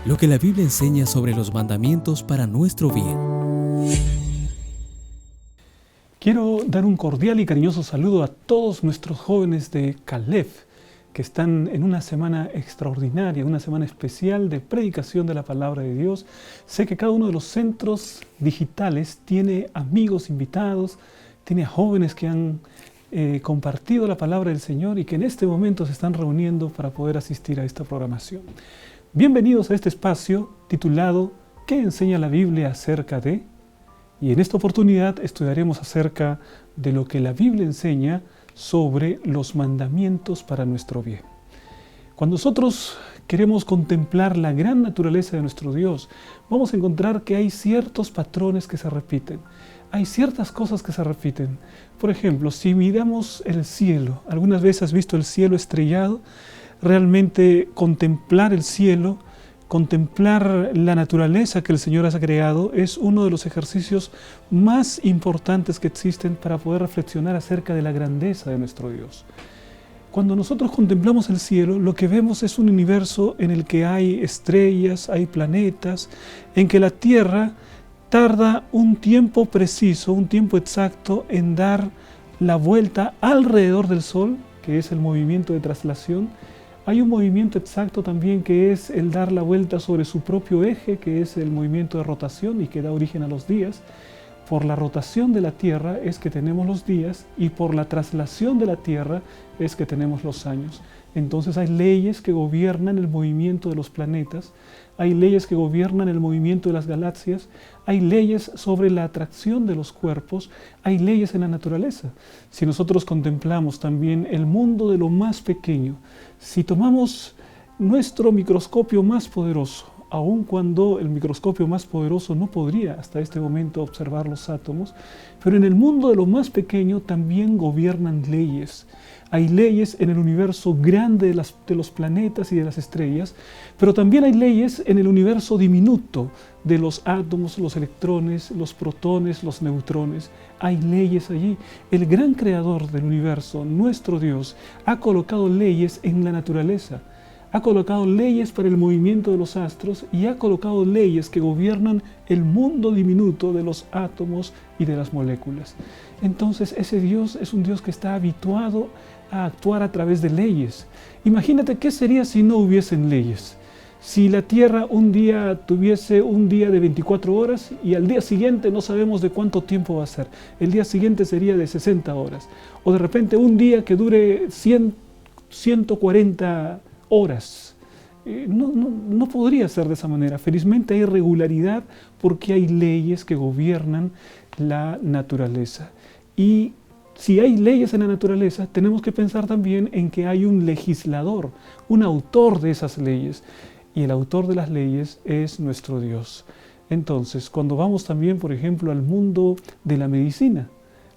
Lo que la Biblia enseña sobre los mandamientos para nuestro bien. Quiero dar un cordial y cariñoso saludo a todos nuestros jóvenes de Caleb, que están en una semana extraordinaria, una semana especial de predicación de la palabra de Dios. Sé que cada uno de los centros digitales tiene amigos invitados, tiene a jóvenes que han compartido la palabra del Señor y que en este momento se están reuniendo para poder asistir a esta programación. Bienvenidos a este espacio titulado ¿Qué enseña la Biblia acerca de? Y en esta oportunidad estudiaremos acerca de lo que la Biblia enseña sobre los mandamientos para nuestro bien. Cuando nosotros queremos contemplar la gran naturaleza de nuestro Dios, vamos a encontrar que hay ciertos patrones que se repiten. Hay ciertas cosas que se repiten. Por ejemplo, si miramos el cielo, ¿algunas veces has visto el cielo estrellado? Realmente contemplar el cielo, contemplar la naturaleza que el Señor ha creado es uno de los ejercicios más importantes que existen para poder reflexionar acerca de la grandeza de nuestro Dios. Cuando nosotros contemplamos el cielo, lo que vemos es un universo en el que hay estrellas, hay planetas, en que la Tierra tarda un tiempo preciso, un tiempo exacto en dar la vuelta alrededor del Sol, que es el movimiento de traslación. Hay un movimiento exacto también que es el dar la vuelta sobre su propio eje, que es el movimiento de rotación y que da origen a los días. Por la rotación de la Tierra es que tenemos los días y por la traslación de la Tierra es que tenemos los años. Entonces hay leyes que gobiernan el movimiento de los planetas, hay leyes que gobiernan el movimiento de las galaxias, hay leyes sobre la atracción de los cuerpos, hay leyes en la naturaleza. Si nosotros contemplamos también el mundo de lo más pequeño, si tomamos nuestro microscopio más poderoso, aun cuando el microscopio más poderoso no podría hasta este momento observar los átomos, pero en el mundo de lo más pequeño también gobiernan leyes. Hay leyes en el universo grande de los planetas y de las estrellas, pero también hay leyes en el universo diminuto de los átomos, los electrones, los protones, los neutrones. Hay leyes allí. El gran creador del universo, nuestro Dios, ha colocado leyes en la naturaleza. Ha colocado leyes para el movimiento de los astros y ha colocado leyes que gobiernan el mundo diminuto de los átomos y de las moléculas. Entonces ese Dios es un Dios que está habituado a actuar a través de leyes. Imagínate qué sería si no hubiesen leyes. Si la Tierra un día tuviese un día de 24 horas y al día siguiente no sabemos de cuánto tiempo va a ser. El día siguiente sería de 60 horas. O de repente un día que dure 140 horas. No podría ser de esa manera. Felizmente hay regularidad porque hay leyes que gobiernan la naturaleza. Y si hay leyes en la naturaleza, tenemos que pensar también en que hay un legislador, un autor de esas leyes. Y el autor de las leyes es nuestro Dios. Entonces, cuando vamos también, por ejemplo, al mundo de la medicina,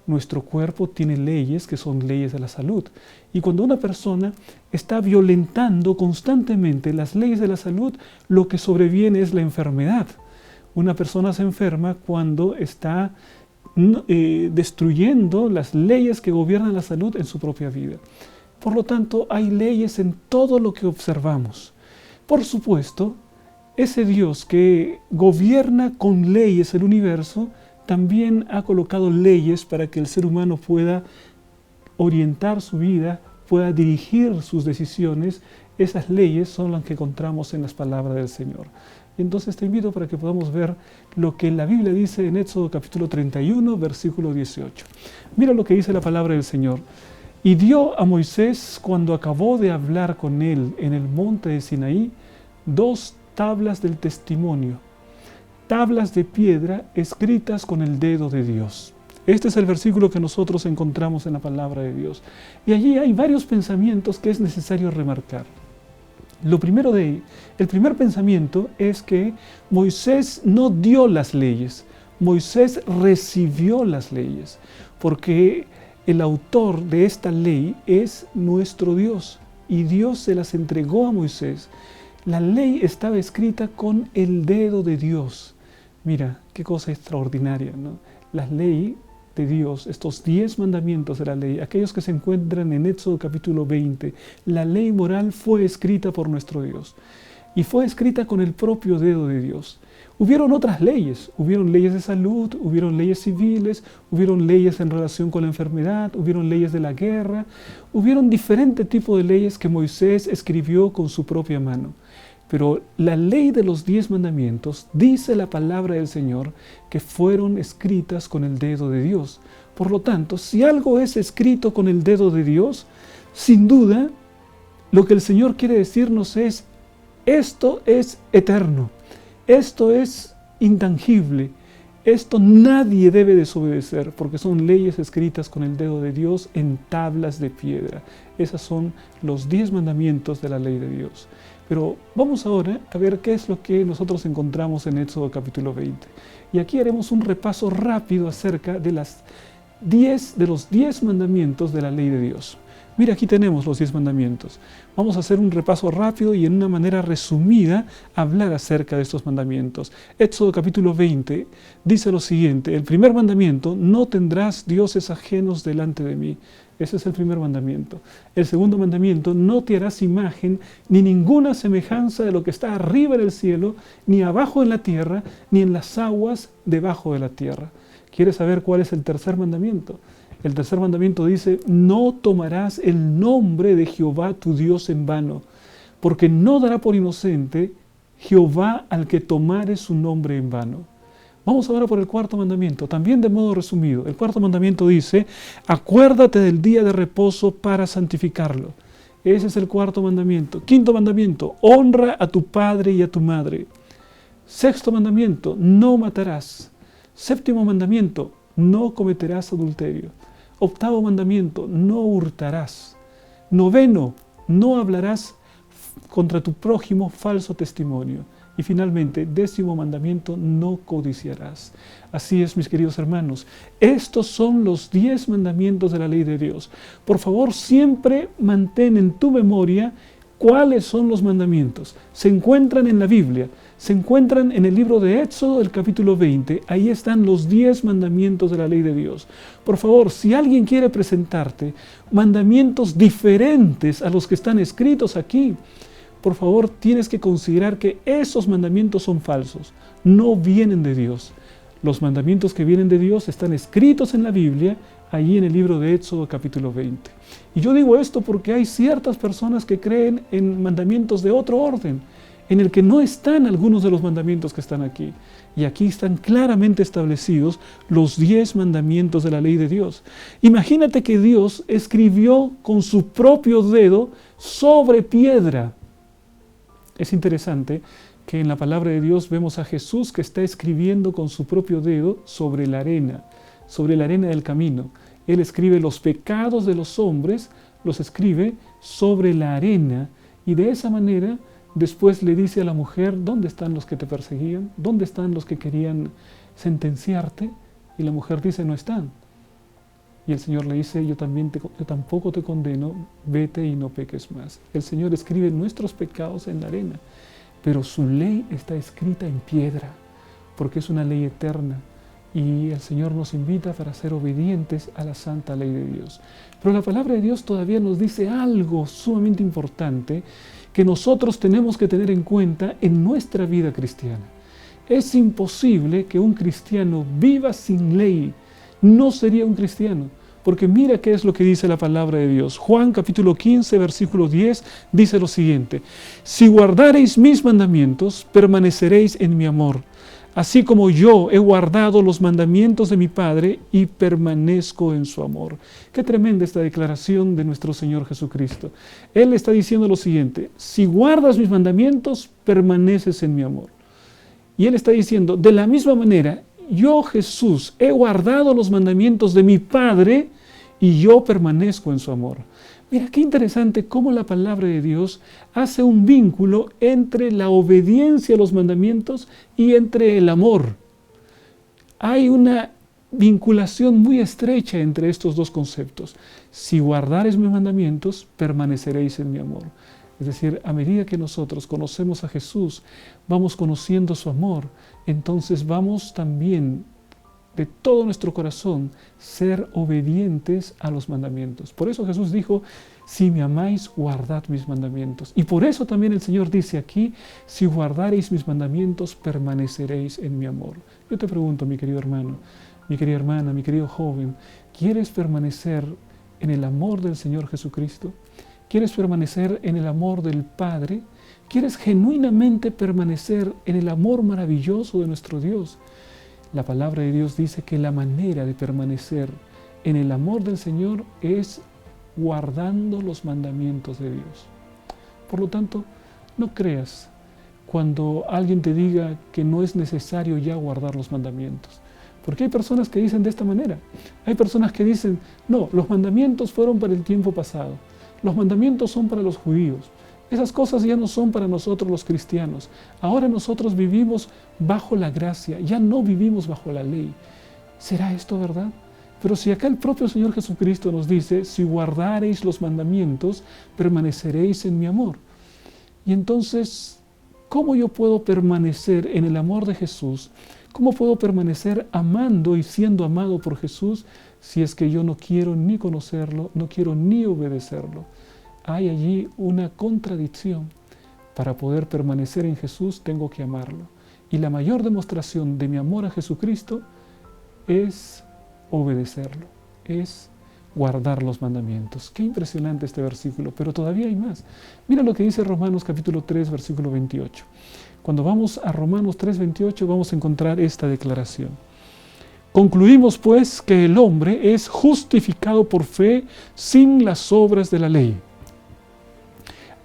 nuestro cuerpo tiene leyes que son leyes de la salud. Y cuando una persona está violentando constantemente las leyes de la salud, lo que sobreviene es la enfermedad. Una persona se enferma cuando está destruyendo las leyes que gobiernan la salud en su propia vida. Por lo tanto, hay leyes en todo lo que observamos. Por supuesto, ese Dios que gobierna con leyes el universo, también ha colocado leyes para que el ser humano pueda orientar su vida, pueda dirigir sus decisiones. Esas leyes son las que encontramos en las palabras del Señor. Entonces te invito para que podamos ver lo que la Biblia dice en Éxodo capítulo 31, versículo 18. Mira lo que dice la palabra del Señor. Y dio a Moisés, cuando acabó de hablar con él en el monte de Sinaí, 2 tablas del testimonio, tablas de piedra escritas con el dedo de Dios. Este es el versículo que nosotros encontramos en la palabra de Dios. Y allí hay varios pensamientos que es necesario remarcar. El primer pensamiento es que Moisés no dio las leyes, Moisés recibió las leyes, porque el autor de esta ley es nuestro Dios, y Dios se las entregó a Moisés. La ley estaba escrita con el dedo de Dios. Mira, qué cosa extraordinaria, ¿no? La ley de Dios, estos 10 mandamientos de la ley, aquellos que se encuentran en Éxodo capítulo 20, la ley moral fue escrita por nuestro Dios. y fue escrita con el propio dedo de Dios. Hubieron otras leyes, hubieron leyes de salud, hubieron leyes civiles, hubieron leyes en relación con la enfermedad, hubieron leyes de la guerra, hubieron diferentes tipos de leyes que Moisés escribió con su propia mano. Pero la ley de los 10 mandamientos, dice la palabra del Señor, que fueron escritas con el dedo de Dios. Por lo tanto, si algo es escrito con el dedo de Dios, sin duda, lo que el Señor quiere decirnos es, esto es eterno, esto es intangible, esto nadie debe desobedecer, porque son leyes escritas con el dedo de Dios en tablas de piedra. Esos son los 10 mandamientos de la ley de Dios. Pero vamos ahora a ver qué es lo que nosotros encontramos en Éxodo capítulo 20. Y aquí haremos un repaso rápido acerca de los 10 mandamientos de la ley de Dios. Mira, aquí tenemos los 10 mandamientos. Vamos a hacer un repaso rápido y en una manera resumida hablar acerca de estos mandamientos. Éxodo capítulo 20 dice lo siguiente: el primer mandamiento, no tendrás dioses ajenos delante de mí. Ese es el primer mandamiento. El segundo mandamiento, no te harás imagen ni ninguna semejanza de lo que está arriba en el cielo, ni abajo en la tierra, ni en las aguas debajo de la tierra. ¿Quieres saber cuál es el tercer mandamiento? El tercer mandamiento dice, no tomarás el nombre de Jehová tu Dios en vano, porque no dará por inocente Jehová al que tomare su nombre en vano. Vamos ahora por el cuarto mandamiento, también de modo resumido. El cuarto mandamiento dice, acuérdate del día de reposo para santificarlo. Ese es el cuarto mandamiento. Quinto mandamiento, honra a tu padre y a tu madre. Sexto mandamiento, no matarás. Séptimo mandamiento, no cometerás adulterio. Octavo mandamiento, no hurtarás. Noveno, no hablarás contra tu prójimo falso testimonio. Y finalmente, 10º mandamiento, no codiciarás. Así es, mis queridos hermanos, estos son los 10 mandamientos de la ley de Dios. Por favor, siempre mantén en tu memoria cuáles son los mandamientos. Se encuentran en la Biblia, se encuentran en el libro de Éxodo, el capítulo 20. Ahí están los 10 mandamientos de la ley de Dios. Por favor, si alguien quiere presentarte mandamientos diferentes a los que están escritos aquí, por favor, tienes que considerar que esos mandamientos son falsos, no vienen de Dios. Los mandamientos que vienen de Dios están escritos en la Biblia, allí en el libro de Éxodo capítulo 20. Y yo digo esto porque hay ciertas personas que creen en mandamientos de otro orden, en el que no están algunos de los mandamientos que están aquí. Y aquí están claramente establecidos los 10 mandamientos de la ley de Dios. Imagínate que Dios escribió con su propio dedo sobre piedra. Es interesante que en la palabra de Dios vemos a Jesús que está escribiendo con su propio dedo sobre la arena del camino. Él escribe los pecados de los hombres, los escribe sobre la arena, y de esa manera después le dice a la mujer, ¿dónde están los que te perseguían? ¿Dónde están los que querían sentenciarte? Y la mujer dice, no están. Y el Señor le dice, yo tampoco te condeno, vete y no peques más. El Señor escribe nuestros pecados en la arena, pero su ley está escrita en piedra, porque es una ley eterna. Y el Señor nos invita para ser obedientes a la santa ley de Dios. Pero la palabra de Dios todavía nos dice algo sumamente importante que nosotros tenemos que tener en cuenta en nuestra vida cristiana. Es imposible que un cristiano viva sin ley. No sería un cristiano. Porque mira qué es lo que dice la palabra de Dios. Juan capítulo 15, versículo 10, dice lo siguiente. Si guardareis mis mandamientos, permaneceréis en mi amor, así como yo he guardado los mandamientos de mi Padre y permanezco en su amor. Qué tremenda esta declaración de nuestro Señor Jesucristo. Él está diciendo lo siguiente, si guardas mis mandamientos, permaneces en mi amor. Y Él está diciendo, de la misma manera, yo, Jesús, he guardado los mandamientos de mi Padre y yo permanezco en su amor. Mira qué interesante cómo la palabra de Dios hace un vínculo entre la obediencia a los mandamientos y entre el amor. Hay una vinculación muy estrecha entre estos dos conceptos. Si guardareis mis mandamientos, permaneceréis en mi amor. Es decir, a medida que nosotros conocemos a Jesús, vamos conociendo su amor, entonces vamos también de todo nuestro corazón ser obedientes a los mandamientos. Por eso Jesús dijo, si me amáis, guardad mis mandamientos. Y por eso también el Señor dice aquí, si guardareis mis mandamientos, permaneceréis en mi amor. Yo te pregunto, mi querido hermano, mi querida hermana, mi querido joven, ¿quieres permanecer en el amor del Señor Jesucristo? ¿Quieres permanecer en el amor del Padre? ¿Quieres genuinamente permanecer en el amor maravilloso de nuestro Dios? La palabra de Dios dice que la manera de permanecer en el amor del Señor es guardando los mandamientos de Dios. Por lo tanto, no creas cuando alguien te diga que no es necesario ya guardar los mandamientos. Porque hay personas que dicen de esta manera. Hay personas que dicen, no, los mandamientos fueron para el tiempo pasado. Los mandamientos son para los judíos. Esas cosas ya no son para nosotros los cristianos. Ahora nosotros vivimos bajo la gracia, ya no vivimos bajo la ley. ¿Será esto verdad? Pero si acá el propio Señor Jesucristo nos dice, si guardareis los mandamientos, permaneceréis en mi amor. Y entonces, ¿cómo yo puedo permanecer en el amor de Jesús? ¿Cómo puedo permanecer amando y siendo amado por Jesús si es que yo no quiero ni conocerlo, no quiero ni obedecerlo? Hay allí una contradicción. Para poder permanecer en Jesús tengo que amarlo. Y la mayor demostración de mi amor a Jesucristo es obedecerlo, es guardar los mandamientos. Qué impresionante este versículo, pero todavía hay más. Mira lo que dice Romanos capítulo 3, versículo 28. Cuando vamos a Romanos 3, 28 vamos a encontrar esta declaración. Concluimos pues que el hombre es justificado por fe sin las obras de la ley.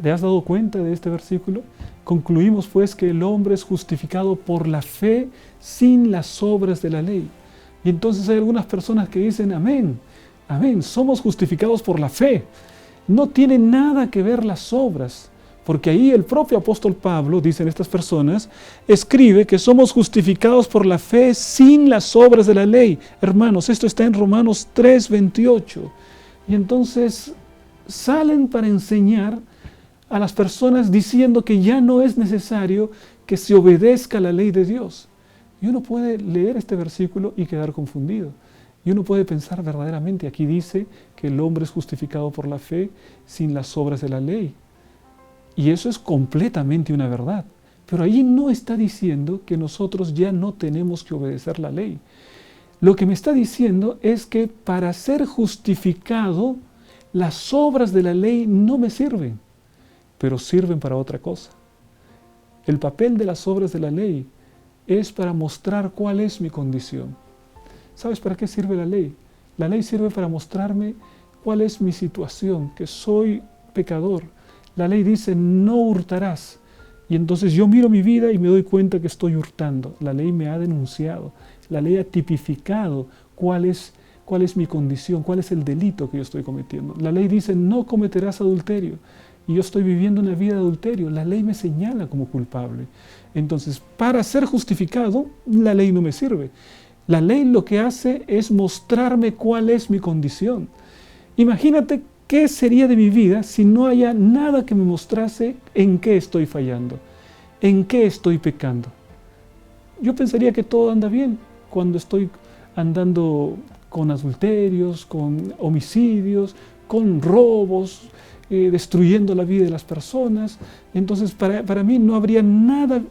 ¿Te has dado cuenta de este versículo? Concluimos pues que el hombre es justificado por la fe sin las obras de la ley. Y entonces hay algunas personas que dicen, amén, amén, somos justificados por la fe. No tiene nada que ver las obras, porque ahí el propio apóstol Pablo, dicen estas personas, escribe que somos justificados por la fe sin las obras de la ley. Hermanos, esto está en Romanos 3, 28. Y entonces salen para enseñar a las personas diciendo que ya no es necesario que se obedezca la ley de Dios. Y uno puede leer este versículo y quedar confundido. Y uno puede pensar verdaderamente, aquí dice que el hombre es justificado por la fe sin las obras de la ley. Y eso es completamente una verdad. Pero allí no está diciendo que nosotros ya no tenemos que obedecer la ley. Lo que me está diciendo es que para ser justificado, las obras de la ley no me sirven, pero sirven para otra cosa. El papel de las obras de la ley es para mostrar cuál es mi condición. ¿Sabes para qué sirve la ley? La ley sirve para mostrarme cuál es mi situación, que soy pecador. La ley dice, no hurtarás. Y entonces yo miro mi vida y me doy cuenta que estoy hurtando. La ley me ha denunciado. La ley ha tipificado cuál es mi condición, cuál es el delito que yo estoy cometiendo. La ley dice, no cometerás adulterio. Y yo estoy viviendo una vida de adulterio. La ley me señala como culpable. Entonces, para ser justificado, la ley no me sirve. La ley lo que hace es mostrarme cuál es mi condición. Imagínate qué sería de mi vida si no haya nada que me mostrase en qué estoy fallando, en qué estoy pecando. Yo pensaría que todo anda bien cuando estoy andando con adulterios, con homicidios, con robos, destruyendo la vida de las personas. Entonces para mí no habría nada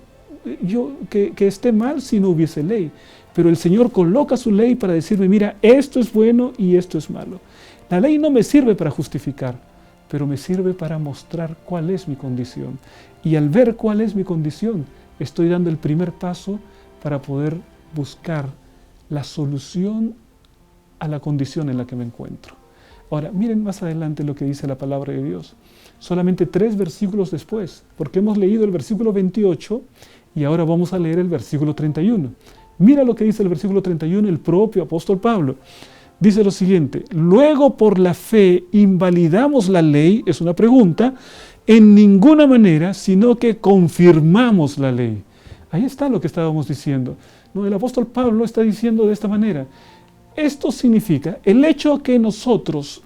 que esté mal si no hubiese ley. Pero el Señor coloca su ley para decirme, mira, esto es bueno y esto es malo. La ley no me sirve para justificar, pero me sirve para mostrar cuál es mi condición. Y al ver cuál es mi condición, estoy dando el primer paso para poder buscar la solución a la condición en la que me encuentro. Ahora, miren más adelante lo que dice la palabra de Dios. Solamente 3 versículos después, porque hemos leído el versículo 28 y ahora vamos a leer el versículo 31. Mira lo que dice el versículo 31, el propio apóstol Pablo. Dice lo siguiente, luego por la fe invalidamos la ley, es una pregunta, en ninguna manera, sino que confirmamos la ley. Ahí está lo que estábamos diciendo. No, el apóstol Pablo está diciendo de esta manera. Esto significa, el hecho que nosotros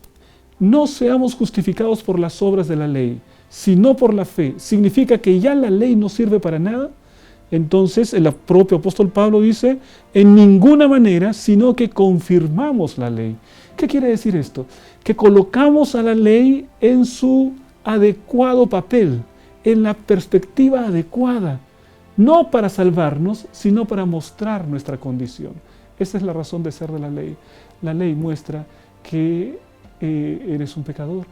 no seamos justificados por las obras de la ley, sino por la fe, ¿significa que ya la ley no sirve para nada? Entonces el propio apóstol Pablo dice, en ninguna manera, sino que confirmamos la ley. ¿Qué quiere decir esto? Que colocamos a la ley en su adecuado papel, en la perspectiva adecuada, no para salvarnos, sino para mostrar nuestra condición. Esa es la razón de ser de la ley. La ley muestra que eres un pecador.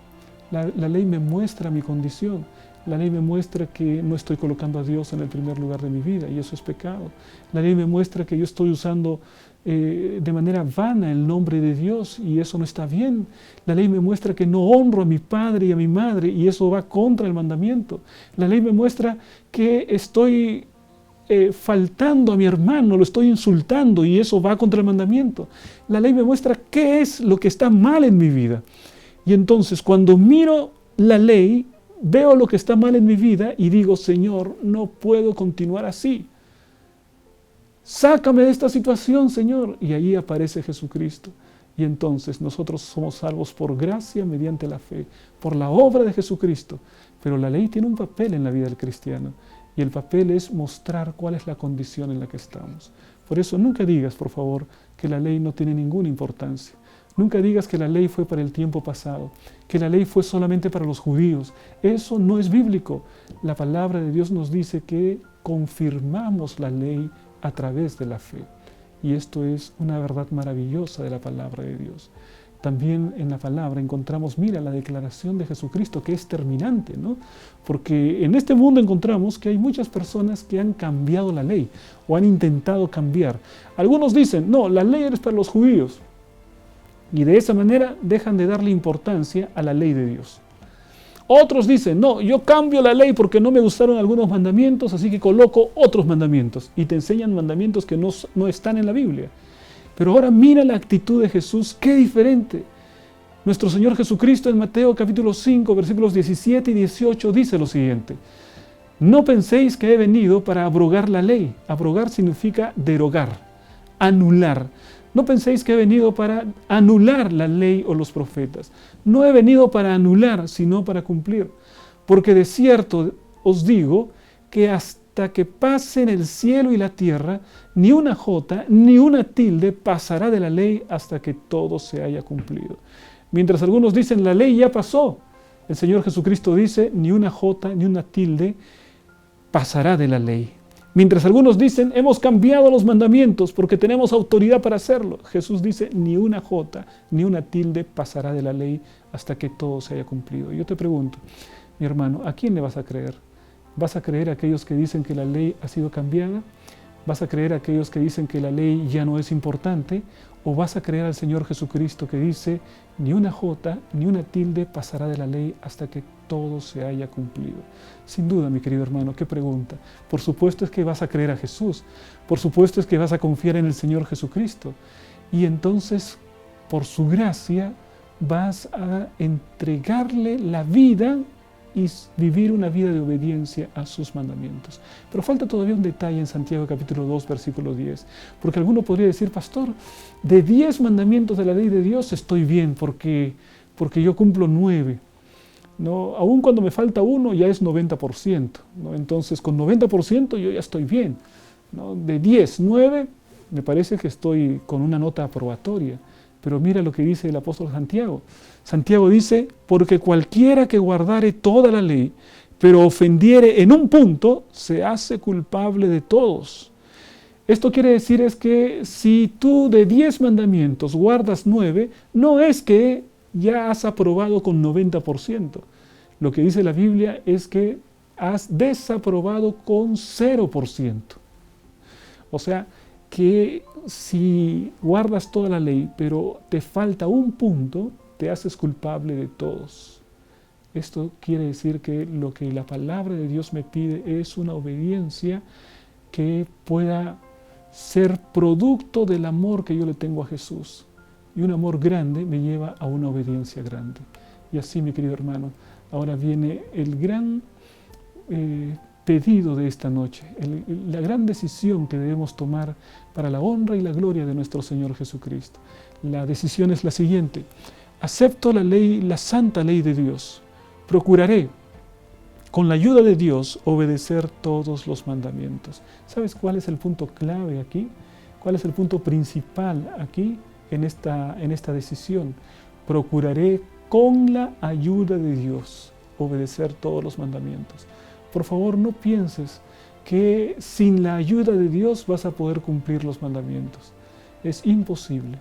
La ley me muestra mi condición. La ley me muestra que no estoy colocando a Dios en el primer lugar de mi vida y eso es pecado. La ley me muestra que yo estoy usando de manera vana el nombre de Dios y eso no está bien. La ley me muestra que no honro a mi padre y a mi madre y eso va contra el mandamiento. La ley me muestra que estoy faltando a mi hermano, lo estoy insultando y eso va contra el mandamiento. La ley me muestra qué es lo que está mal en mi vida. Y entonces cuando miro la ley, veo lo que está mal en mi vida y digo, Señor, no puedo continuar así. Sácame de esta situación, Señor. Y ahí aparece Jesucristo. Y entonces nosotros somos salvos por gracia mediante la fe, por la obra de Jesucristo. Pero la ley tiene un papel en la vida del cristiano. Y el papel es mostrar cuál es la condición en la que estamos. Por eso nunca digas, por favor, que la ley no tiene ninguna importancia. Nunca digas que la ley fue para el tiempo pasado, que la ley fue solamente para los judíos. Eso no es bíblico. La palabra de Dios nos dice que confirmamos la ley a través de la fe. Y esto es una verdad maravillosa de la palabra de Dios. También en la palabra encontramos, mira, la declaración de Jesucristo que es terminante, ¿no? Porque en este mundo encontramos que hay muchas personas que han cambiado la ley o han intentado cambiar. Algunos dicen, no, la ley es para los judíos. Y de esa manera dejan de darle importancia a la ley de Dios. Otros dicen, no, yo cambio la ley porque no me gustaron algunos mandamientos, así que coloco otros mandamientos. Y te enseñan mandamientos que no están en la Biblia. Pero ahora mira la actitud de Jesús, qué diferente. Nuestro Señor Jesucristo en Mateo capítulo 5, versículos 17 y 18 dice lo siguiente. No penséis que he venido para abrogar la ley. Abrogar significa derogar, anular. No penséis que he venido para anular la ley o los profetas. No he venido para anular, sino para cumplir. Porque de cierto os digo que hasta que pasen el cielo y la tierra, ni una jota, ni una tilde pasará de la ley hasta que todo se haya cumplido. Mientras algunos dicen, la ley ya pasó, el Señor Jesucristo dice, ni una jota, ni una tilde pasará de la ley. Mientras algunos dicen, hemos cambiado los mandamientos porque tenemos autoridad para hacerlo. Jesús dice, ni una jota, ni una tilde pasará de la ley hasta que todo se haya cumplido. Yo te pregunto, mi hermano, ¿a quién le vas a creer? ¿Vas a creer a aquellos que dicen que la ley ha sido cambiada? ¿Vas a creer a aquellos que dicen que la ley ya no es importante? ¿O vas a creer al Señor Jesucristo que dice, ni una jota, ni una tilde pasará de la ley hasta que todo se haya cumplido? Sin duda, mi querido hermano, qué pregunta. Por supuesto es que vas a creer a Jesús. Por supuesto es que vas a confiar en el Señor Jesucristo. Y entonces, por su gracia, vas a entregarle la vida y vivir una vida de obediencia a sus mandamientos. Pero falta todavía un detalle en Santiago capítulo 2, versículo 10. Porque alguno podría decir, pastor, de 10 mandamientos de la ley de Dios estoy bien porque yo cumplo 9. ¿No? Aún cuando me falta uno ya es 90%. ¿No? Entonces con 90% yo ya estoy bien. ¿No? De 10, 9 me parece que estoy con una nota aprobatoria. Pero mira lo que dice el apóstol Santiago. Santiago dice, porque cualquiera que guardare toda la ley, pero ofendiere en un punto, se hace culpable de todos. Esto quiere decir es que si tú de 10 mandamientos guardas 9, no es que ya has aprobado con 90%. Lo que dice la Biblia es que has desaprobado con 0%. O sea, que si guardas toda la ley, pero te falta un punto, te haces culpable de todos. Esto quiere decir que lo que la palabra de Dios me pide es una obediencia que pueda ser producto del amor que yo le tengo a Jesús. Y un amor grande me lleva a una obediencia grande. Y así, mi querido hermano, ahora viene el gran pedido de esta noche, la gran decisión que debemos tomar para la honra y la gloria de nuestro Señor Jesucristo. La decisión es la siguiente: acepto la ley, la santa ley de Dios. Procuraré con la ayuda de Dios, obedecer todos los mandamientos. ¿Sabes cuál es el punto clave aquí? ¿Cuál es el punto principal aquí en esta decisión? Procuraré con la ayuda de Dios obedecer todos los mandamientos. Por favor, no pienses que sin la ayuda de Dios vas a poder cumplir los mandamientos. Es imposible.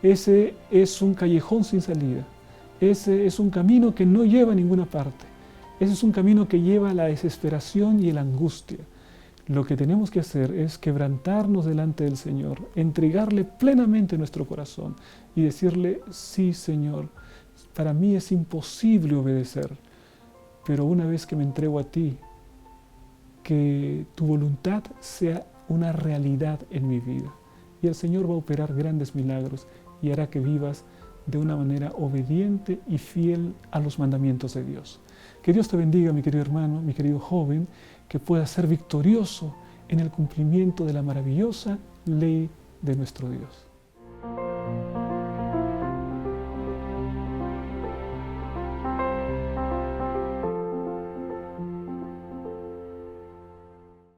Ese es un callejón sin salida. Ese es un camino que no lleva a ninguna parte. Ese es un camino que lleva a la desesperación y a la angustia. Lo que tenemos que hacer es quebrantarnos delante del Señor, entregarle plenamente nuestro corazón y decirle: sí, Señor, para mí es imposible obedecer, pero una vez que me entrego a ti, que tu voluntad sea una realidad en mi vida. Y el Señor va a operar grandes milagros y hará que vivas de una manera obediente y fiel a los mandamientos de Dios. Que Dios te bendiga, mi querido hermano, mi querido joven, que puedas ser victorioso en el cumplimiento de la maravillosa ley de nuestro Dios.